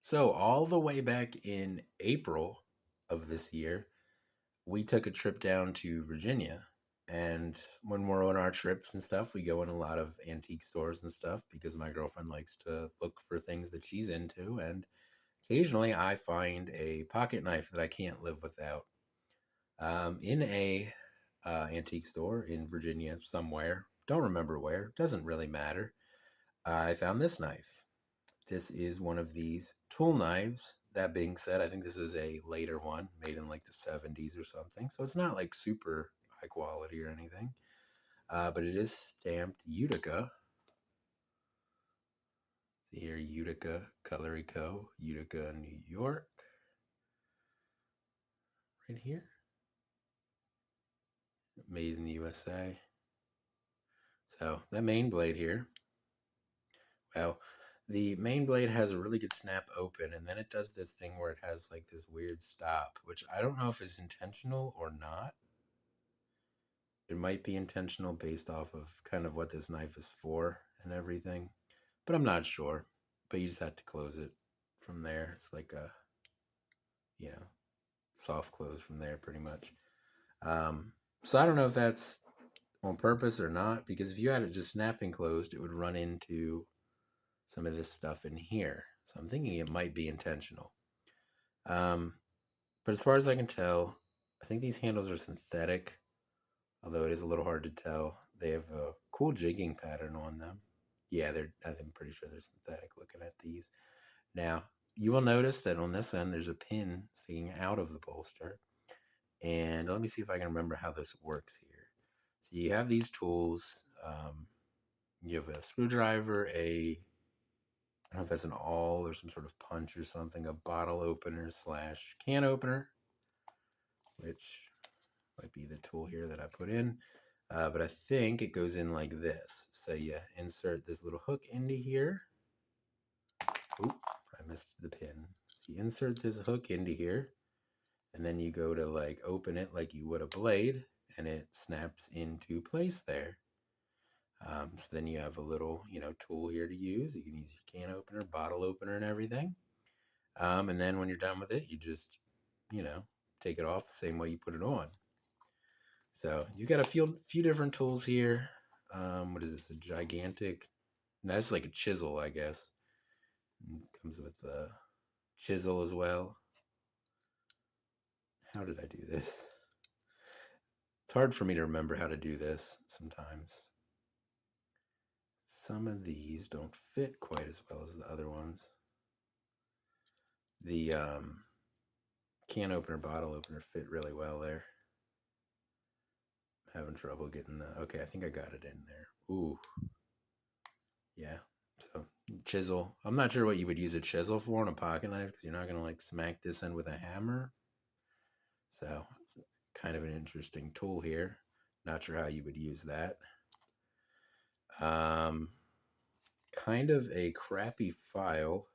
So, all the way back in April of this year, we took a trip down to Virginia. And when we're on our trips and stuff, we go in a lot of antique stores and stuff because my girlfriend likes to look for things that she's into. And occasionally I find a pocket knife that I can't live without. In a antique store in Virginia somewhere, don't remember where, doesn't really matter. I found this knife. This is one of these tool knives. That being said, I think this is a later one made in like the 70s or something. So it's not like super high quality or anything. But it is stamped Utica. See here, Utica Cutlery Co., Utica, New York. Right here. Made in the USA. So that main blade here. Well, the main blade has a really good snap open, and then it does this thing where it has like this weird stop, which I don't know if it's intentional or not. It might be intentional based off of kind of what this knife is for and everything, but I'm not sure. But you just have to close it from there. It's like a, you know, soft close from there pretty much. So I don't know if that's on purpose or not, because if you had it just snapping closed, it would run into some of this stuff in here. So I'm thinking it might be intentional. Um, but as far as I can tell, I think these handles are synthetic, although it is a little hard to tell. They have a cool jigging pattern on them. Yeah, I'm pretty sure they're synthetic looking at these. Now, you will notice that on this end, there's a pin sticking out of the bolster. And let me see if I can remember how this works here. So you have these tools. You have a screwdriver, I don't know if that's an awl or some sort of punch or something, a bottle opener slash can opener, which might be the tool here that I put in. But I think it goes in like this. So you insert this little hook into here. Oop, I missed the pin. So you insert this hook into here, and then you go to like open it like you would a blade, and it snaps into place there. So then you have a little, tool here to use. You can use your can opener, bottle opener, and everything. And then when you're done with it, you just, you know, take it off the same way you put it on. So you got a few different tools here. What is this? A gigantic? No, that's like a chisel, I guess. It comes with a chisel as well. How did I do this? It's hard for me to remember how to do this sometimes. Some of these don't fit quite as well as the other ones. The can opener, bottle opener fit really well there. I'm having trouble getting the. Okay, I think I got it in there. Ooh, yeah. So chisel. I'm not sure what you would use a chisel for on a pocket knife because you're not gonna like smack this in with a hammer. So kind of an interesting tool here. Not sure how you would use that. Um, kind of a crappy file.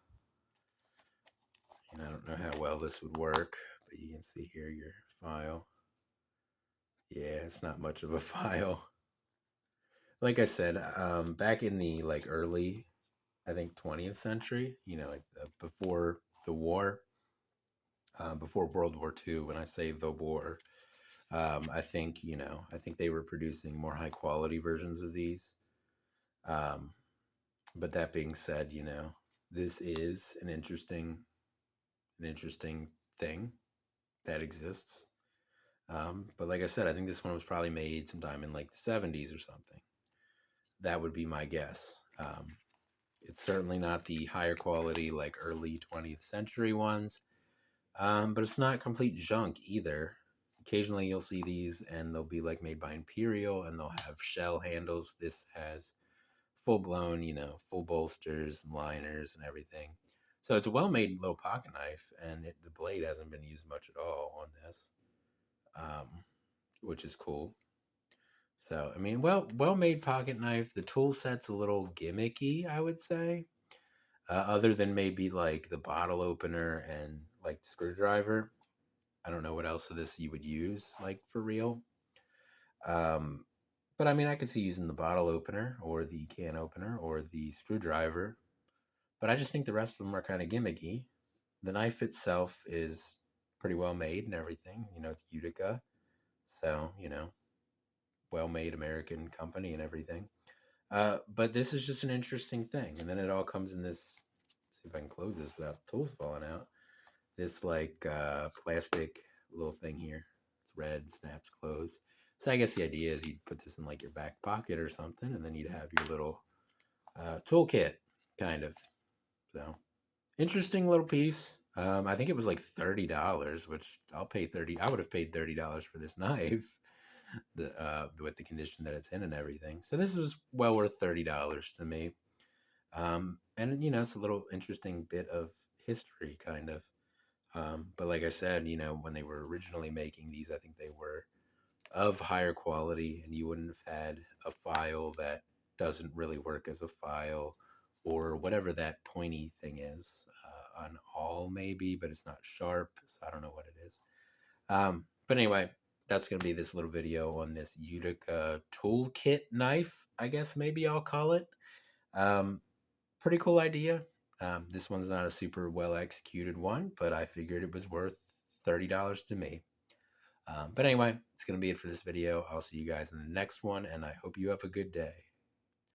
And I don't know how well this would work, but you can see here your file. Yeah, it's not much of a file. Like I said, back in the like early, I think 20th century, like before the war, before World War II. When I say the war, I think I think they were producing more high quality versions of these. Um, but that being said, this is an interesting thing that exists. But like I said, I think this one was probably made sometime in like the 70s or something. That would be my guess. It's certainly not the higher quality, like early 20th century ones, but it's not complete junk either. Occasionally you'll see these and they'll be like made by Imperial and they'll have shell handles. This has full blown, full bolsters, liners, and everything. So it's a well made little pocket knife, and the blade hasn't been used much at all on this, which is cool. So, I mean, well made pocket knife. The tool set's a little gimmicky, I would say, other than maybe like the bottle opener and like the screwdriver. I don't know what else of this you would use, like for real. Um, but I mean, I could see using the bottle opener or the can opener or the screwdriver. But I just think the rest of them are kind of gimmicky. The knife itself is pretty well made and everything. It's Utica, so well made American company and everything. But this is just an interesting thing, and then it all comes in this. Let's see if I can close this without the tools falling out. This like plastic little thing here. It's red, snaps closed. So I guess the idea is you'd put this in like your back pocket or something, and then you'd have your little toolkit, kind of. So interesting little piece. I think it was like $30, which I'll pay 30. I would have paid $30 for this knife, with the condition that it's in and everything. So this was well worth $30 to me. And it's a little interesting bit of history, kind of. But like I said, when they were originally making these, I think they were of higher quality, and you wouldn't have had a file that doesn't really work as a file, or whatever that pointy thing is, on all maybe, but it's not sharp, so I don't know what it is. But anyway, that's gonna be this little video on this Utica toolkit knife, I guess maybe I'll call it. Um, Pretty cool idea. This one's not a super well executed one, but I figured it was worth $30 to me. But anyway, it's going to be it for this video. I'll see you guys in the next one, and I hope you have a good day.